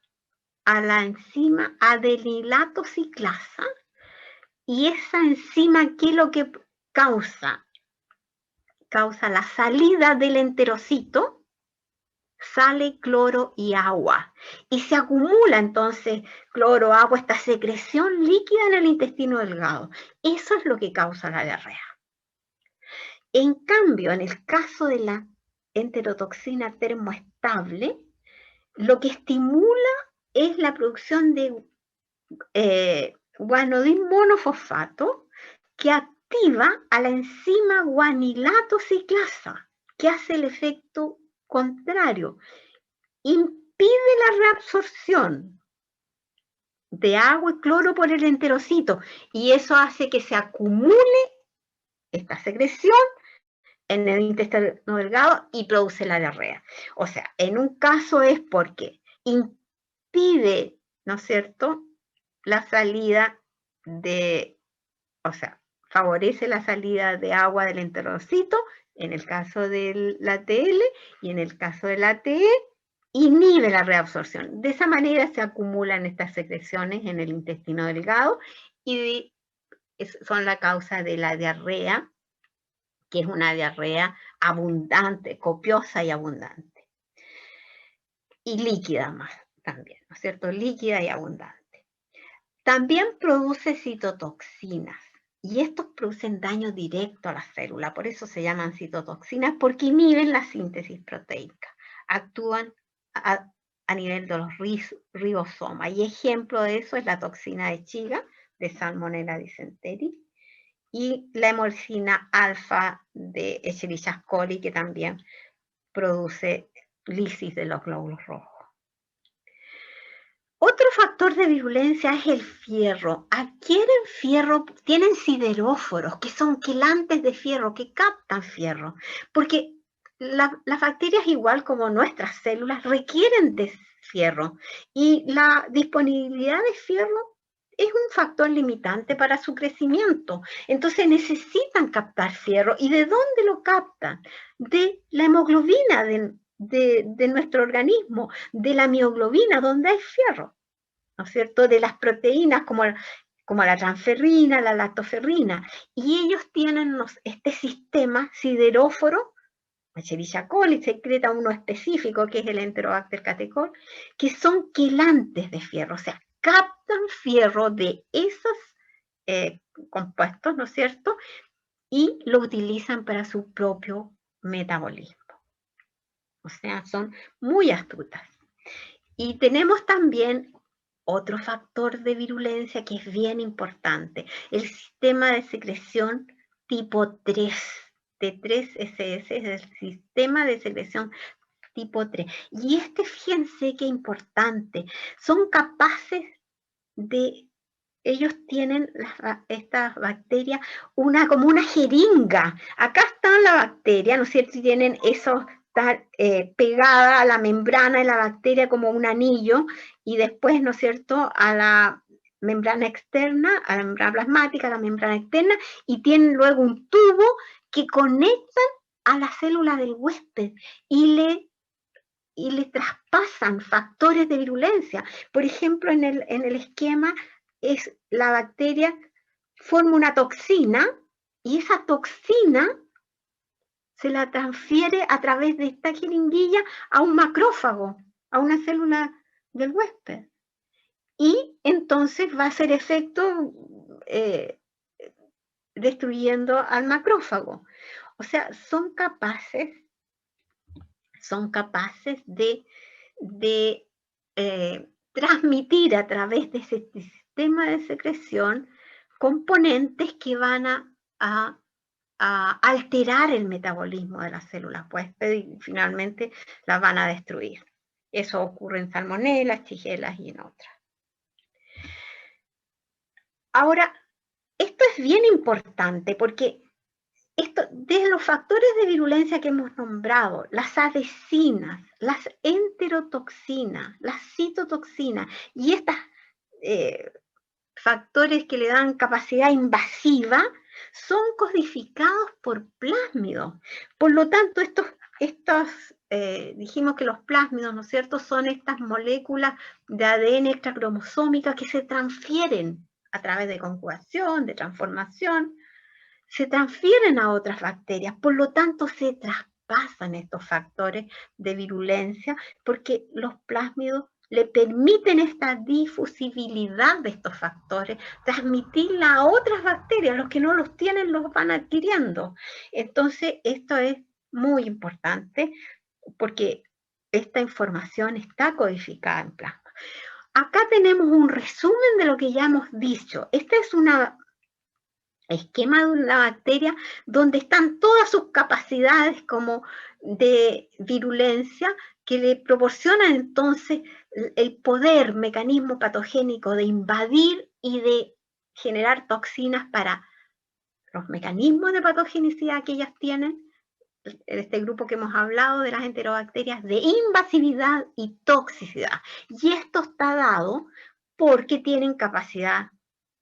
Speaker 1: a la enzima adenilato ciclasa. Y esa enzima, ¿qué es lo que causa? Causa la salida del enterocito, sale cloro y agua. Y se acumula entonces cloro, agua, esta secreción líquida en el intestino delgado. Eso es lo que causa la diarrea. En cambio, en el caso de la enterotoxina termoestable, lo que estimula es la producción de guanidin monofosfato que activa a la enzima guanilato ciclasa, que hace el efecto contrario, impide la reabsorción de agua y cloro por el enterocito, y eso hace que se acumule esta secreción en el intestino delgado y produce la diarrea. O sea, en un caso es porque impide, ¿no es cierto?, la salida de, o sea, favorece la salida de agua del enterocito, en el caso del ATL, y en el caso del ATE, inhibe la reabsorción. De esa manera se acumulan estas secreciones en el intestino delgado y son la causa de la diarrea, que es una diarrea abundante, copiosa y abundante. Y líquida más también, ¿no es cierto? Líquida y abundante. También produce citotoxinas. Y estos producen daño directo a la célula, por eso se llaman citotoxinas, porque inhiben la síntesis proteica, actúan a nivel de los ribosomas. Y ejemplo de eso es la toxina de Chiga, de Salmonella dysentery, y la hemolcina alfa de Escherichia coli, que también produce lisis de los glóbulos rojos. Otro factor de virulencia es el fierro. Adquieren fierro, tienen sideróforos, que son quelantes de fierro, que captan fierro, porque las bacterias, igual como nuestras células, requieren de fierro, y la disponibilidad de fierro es un factor limitante para su crecimiento. Entonces necesitan captar fierro. ¿Y de dónde lo captan? De la hemoglobina de nuestro organismo, de la mioglobina, donde hay fierro, ¿no es cierto? De las proteínas como la transferrina, la lactoferrina. Y ellos tienen este sistema sideróforo. Escherichia coli secreta uno específico, que es el Enterobacter catechol, que son quelantes de fierro, o sea, captan fierro de esos compuestos, ¿no es cierto?, y lo utilizan para su propio metabolismo. O sea, son muy astutas. Y tenemos también otro factor de virulencia que es bien importante, el sistema de secreción tipo 3, T3SS, es el sistema de secreción tipo 3. Y fíjense qué importante, son capaces de, ellos tienen, estas bacterias, como una jeringa. Acá está la bacteria, ¿no es cierto? Y tienen eso, está pegada a la membrana de la bacteria como un anillo, y después, ¿no es cierto?, a la membrana externa, a la membrana plasmática, a la membrana externa, y tienen luego un tubo que conectan a la célula del huésped y le traspasan factores de virulencia. Por ejemplo, en el esquema, es la bacteria forma una toxina, y esa toxina se la transfiere a través de esta jeringuilla a un macrófago, a una célula del huésped. Y entonces va a hacer efecto destruyendo al macrófago. O sea, son capaces de transmitir a través de ese sistema de secreción componentes que van a alterar el metabolismo de las células huésped y finalmente las van a destruir. Eso ocurre en salmonelas, shigellas y en otras. Ahora, esto es bien importante porque desde los factores de virulencia que hemos nombrado, las adhesinas, las enterotoxinas, las citotoxinas y estos factores que le dan capacidad invasiva, son codificados por plásmidos. Por lo tanto, dijimos que los plásmidos, ¿no es cierto?, son estas moléculas de ADN extracromosómicas que se transfieren a través de conjugación, de transformación, se transfieren a otras bacterias, por lo tanto se traspasan estos factores de virulencia, porque los plásmidos le permiten esta difusibilidad de estos factores, transmitirla a otras bacterias. Los que no los tienen los van adquiriendo. Entonces, esto es muy importante porque esta información está codificada en plasma. Acá tenemos un resumen de lo que ya hemos dicho. Este es un esquema de una bacteria donde están todas sus capacidades como de virulencia, que le proporcionan entonces el poder, mecanismo patogénico de invadir y de generar toxinas para los mecanismos de patogenicidad que ellas tienen, este grupo que hemos hablado de las enterobacterias, de invasividad y toxicidad. Y esto está dado porque tienen capacidad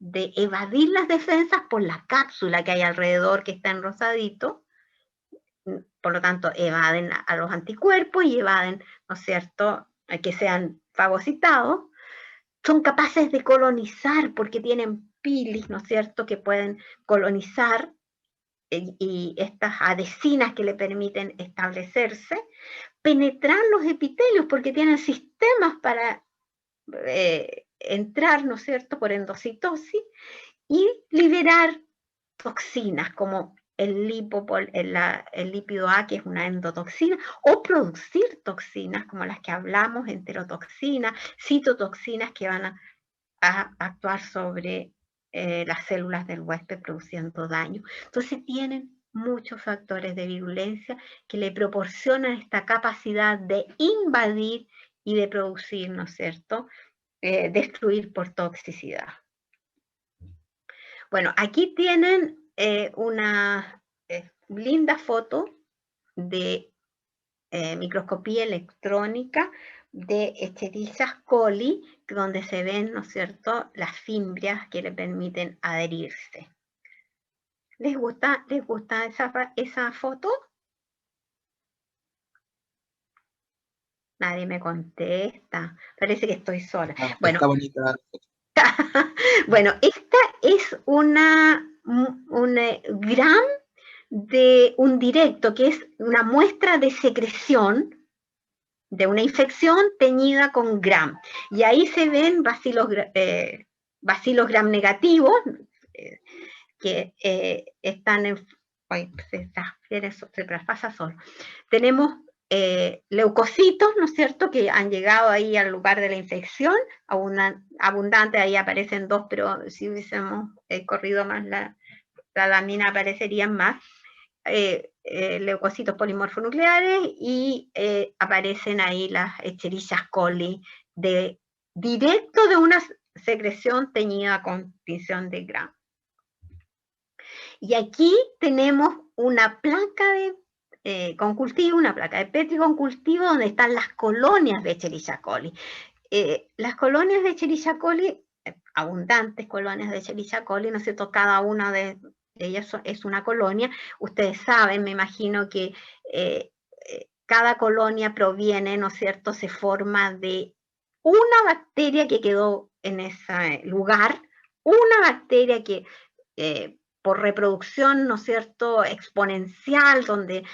Speaker 1: de evadir las defensas por la cápsula que hay alrededor, que está en rosadito. Por lo tanto, evaden a los anticuerpos y evaden, ¿no es cierto?, a que sean fagocitados. Son capaces de colonizar porque tienen pilis, ¿no es cierto?, que pueden colonizar, y estas adhesinas que le permiten establecerse, penetrar los epitelios porque tienen sistemas para entrar, ¿no es cierto?, por endocitosis y liberar toxinas como el lípido A, que es una endotoxina, o producir toxinas como las que hablamos, enterotoxinas, citotoxinas que van a actuar sobre las células del huésped produciendo daño. Entonces tienen muchos factores de virulencia que le proporcionan esta capacidad de invadir y de producir, ¿no es cierto?, destruir por toxicidad. Bueno, aquí tienen una linda foto de microscopía electrónica de Escherichia coli, donde se ven, ¿no es cierto?, las fimbrias que le permiten adherirse. ¿Les gusta esa foto? Nadie me contesta. Parece que estoy sola.
Speaker 4: Ah,
Speaker 1: bueno,
Speaker 4: está bonita.
Speaker 1: Bueno, esta es un gram de un directo, que es una muestra de secreción de una infección teñida con gram. Y ahí se ven bacilos gram negativos, que están en... Ay, se traspasa solo. Tenemos leucocitos, ¿no es cierto?, que han llegado ahí al lugar de la infección, abundante, ahí aparecen 2, pero si hubiésemos corrido más la lámina aparecerían más. Leucocitos polimorfonucleares, y aparecen ahí las Escherichia coli directo de una secreción teñida con tinción de gram. Y aquí tenemos una placa con cultivo, una placa de Petri con cultivo, donde están las colonias de Escherichia coli. Las colonias de Escherichia coli, abundantes colonias de Escherichia coli, ¿no es cierto?, cada una de ellas es una colonia. Ustedes saben, me imagino, que cada colonia proviene, ¿no es cierto?, se forma de una bacteria que quedó en ese lugar, una bacteria que por reproducción, ¿no es cierto?, exponencial, donde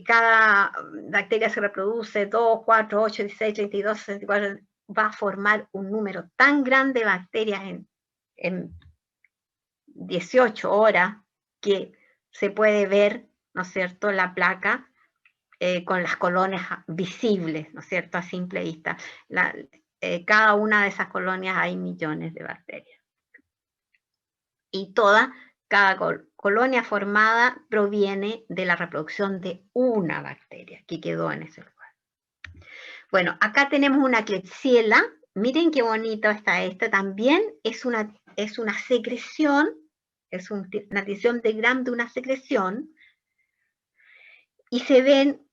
Speaker 1: cada bacteria se reproduce 2, 4, 8, 16, 32, 64, va a formar un número tan grande de bacterias en 18 horas que se puede ver, ¿no es cierto?, la placa con las colonias visibles, ¿no es cierto?, a simple vista. Cada una de esas colonias hay millones de bacterias. Y cada colonia formada proviene de la reproducción de una bacteria que quedó en ese lugar. Bueno, acá tenemos una Klebsiella. Miren qué bonito está este. También es una secreción, es una tinción de gram de una secreción, y se ven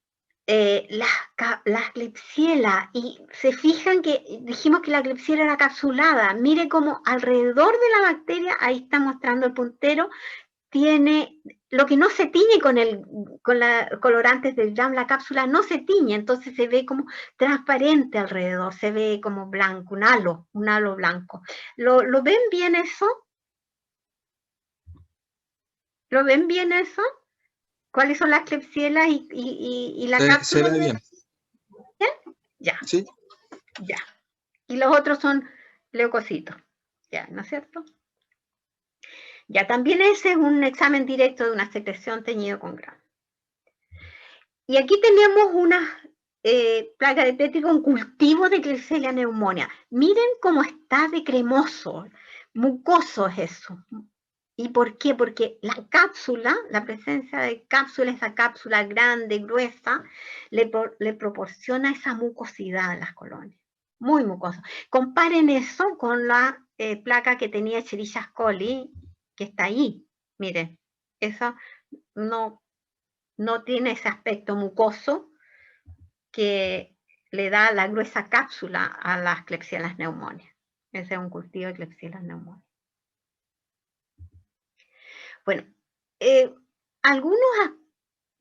Speaker 1: las Klebsiella, y se fijan que dijimos que la Klebsiella era capsulada. Mire cómo alrededor de la bacteria, ahí está mostrando el puntero, tiene lo que no se tiñe con colorantes del gram, la cápsula no se tiñe, entonces se ve como transparente alrededor, se ve como blanco, un halo blanco. ¿Lo ven bien eso? ¿Lo ven bien eso? ¿Cuáles son las Klebsiella y la cápsula?
Speaker 4: Se ve bien.
Speaker 1: ¿Bien? Ya.
Speaker 4: Sí.
Speaker 1: Ya. Y los otros son leucocitos. Ya, ¿no es cierto? Ya, también ese es un examen directo de una secreción teñido con gram. Y aquí tenemos una placa de Petri con cultivo de Klebsiella pneumonia. Miren cómo está de cremoso, mucoso es eso. ¿Y por qué? Porque la cápsula, la presencia de cápsula, esa cápsula grande, gruesa, le proporciona esa mucosidad a las colonias. muy mucoso. Comparen eso con la placa que tenía Escherichia coli, que está ahí. Miren, eso no tiene ese aspecto mucoso que le da la gruesa cápsula a las Klebsiella pneumoniae. Ese es un cultivo de Klebsiella pneumoniae. Bueno, algunos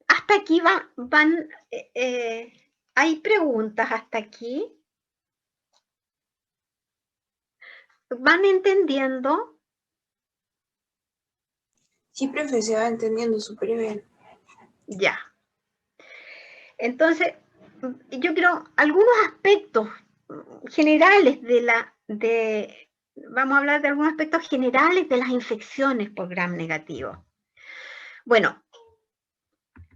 Speaker 1: hasta aquí van hay preguntas hasta aquí. ¿Van entendiendo?
Speaker 2: Sí, profe, se va entendiendo súper bien.
Speaker 1: Ya. Entonces, yo creo algunos aspectos generales vamos a hablar de algunos aspectos generales de las infecciones por gram negativo. Bueno,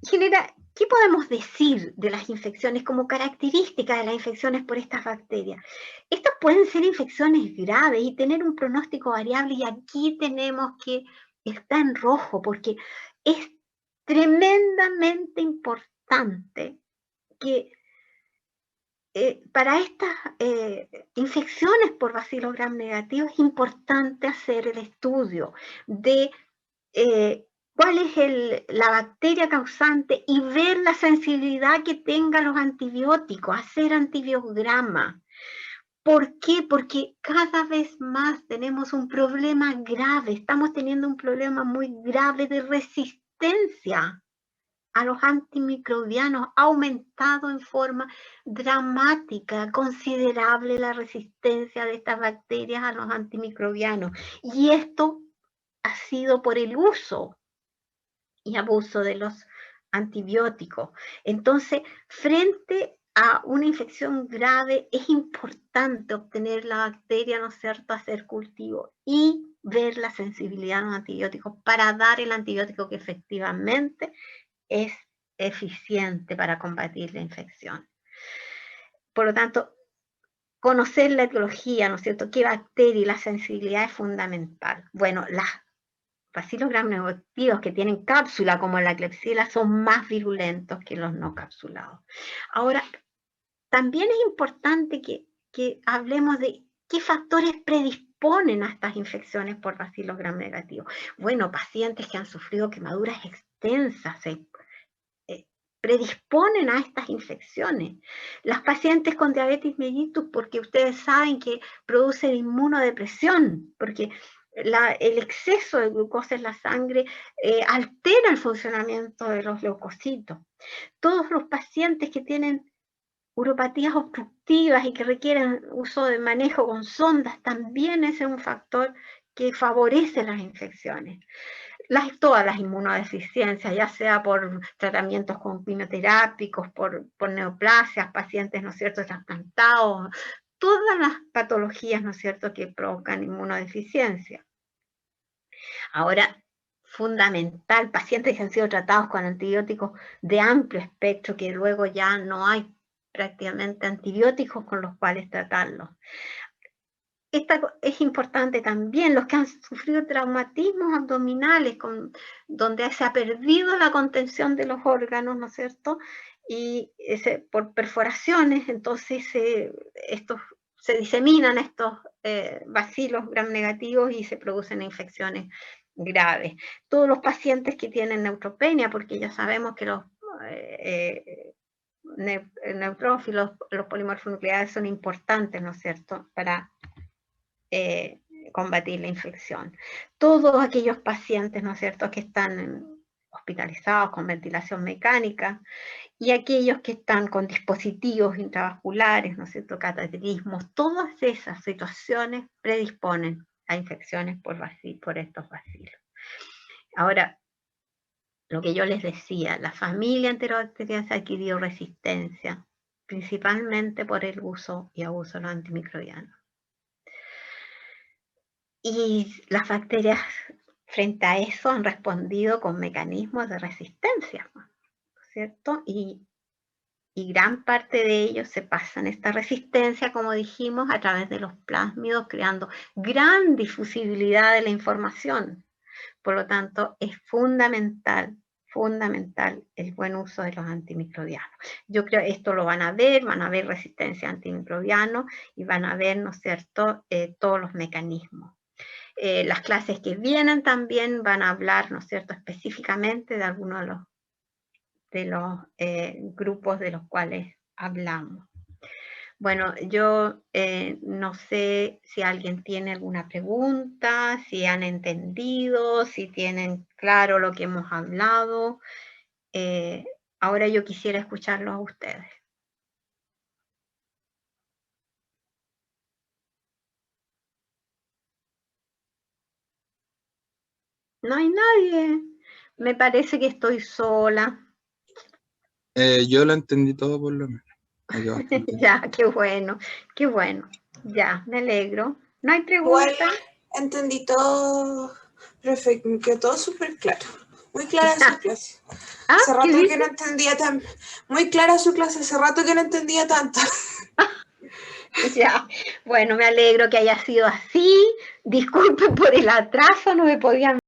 Speaker 1: ¿qué podemos decir de las infecciones como características de las infecciones por estas bacterias? Estas pueden ser infecciones graves y tener un pronóstico variable, y aquí tenemos que estar en rojo porque es tremendamente importante que para estas infecciones por bacilos gram negativos es importante hacer el estudio de cuál es la bacteria causante y ver la sensibilidad que tengan los antibióticos, hacer antibiograma. ¿Por qué? Porque cada vez más tenemos un problema grave, estamos teniendo un problema muy grave de resistencia a los antimicrobianos. Ha aumentado en forma dramática, considerable la resistencia de estas bacterias a los antimicrobianos. Y esto ha sido por el uso y abuso de los antibióticos. Entonces, frente a una infección grave, es importante obtener la bacteria, ¿no es cierto?, hacer cultivo y ver la sensibilidad a los antibióticos para dar el antibiótico que efectivamente es eficiente para combatir la infección. Por lo tanto, conocer la etiología, ¿no es cierto?, qué bacteria y la sensibilidad es fundamental. Bueno, las bacilos gram negativos que tienen cápsula, como la Klebsiella, son más virulentos que los no capsulados. Ahora, también es importante que hablemos de qué factores predisponen a estas infecciones por bacilos gram negativos. Bueno, pacientes que han sufrido quemaduras extensas predisponen a estas infecciones. Las pacientes con diabetes mellitus, porque ustedes saben que producen inmunodepresión, porque el exceso de glucosa en la sangre altera el funcionamiento de los leucocitos. Todos los pacientes que tienen uropatías obstructivas y que requieren uso de manejo con sondas, también ese es un factor que favorece las infecciones. Todas las inmunodeficiencias, ya sea por tratamientos con quimioterápicos, por neoplasias, pacientes, ¿no es cierto?, trasplantados, todas las patologías, ¿no es cierto?, que provocan inmunodeficiencia. Ahora, fundamental, pacientes que han sido tratados con antibióticos de amplio espectro, que luego ya no hay prácticamente antibióticos con los cuales tratarlos. Es importante también los que han sufrido traumatismos abdominales, donde se ha perdido la contención de los órganos, ¿no es cierto? Y por perforaciones, entonces se diseminan estos bacilos gram negativos y se producen infecciones graves. Todos los pacientes que tienen neutropenia, porque ya sabemos que los neutrófilos, los polimorfonucleares son importantes, ¿no es cierto?, para combatir la infección. Todos aquellos pacientes, ¿no es cierto?, que están hospitalizados con ventilación mecánica y aquellos que están con dispositivos intravasculares, ¿no es cierto?, cateterismos, todas esas situaciones predisponen a infecciones por estos bacilos. Ahora, lo que yo les decía, la familia Enterobacteriaceae ha adquirido resistencia, principalmente por el uso y abuso de los antimicrobianos. Y las bacterias frente a eso han respondido con mecanismos de resistencia, ¿cierto? Y gran parte de ellos se pasan esta resistencia, como dijimos, a través de los plásmidos, creando gran difusibilidad de la información. Por lo tanto, es fundamental fundamental el buen uso de los antimicrobianos. Yo creo que esto lo van a ver resistencia a antimicrobianos y van a ver, ¿no es cierto?, todos los mecanismos. Las clases que vienen también van a hablar, ¿no es cierto?, específicamente de algunos de los grupos de los cuales hablamos. Bueno, yo no sé si alguien tiene alguna pregunta, si han entendido, si tienen claro lo que hemos hablado. Ahora yo quisiera escucharlos a ustedes. No hay nadie. Me parece que estoy sola.
Speaker 4: Yo lo entendí todo por lo menos. Me quedó bastante
Speaker 1: Ya, qué bueno, qué bueno. Ya, me alegro. ¿No hay
Speaker 2: Igual
Speaker 1: preguntas?
Speaker 2: entendí todo perfecto, me quedó todo súper claro. Muy clara su clase.
Speaker 1: Ah,
Speaker 2: Hace
Speaker 1: ¿qué
Speaker 2: rato que
Speaker 1: dices?
Speaker 2: no entendía tan... Muy clara su clase, hace rato que no entendía tanto.
Speaker 1: Ya, bueno, me alegro que haya sido así. Disculpen por el atraso, no me podían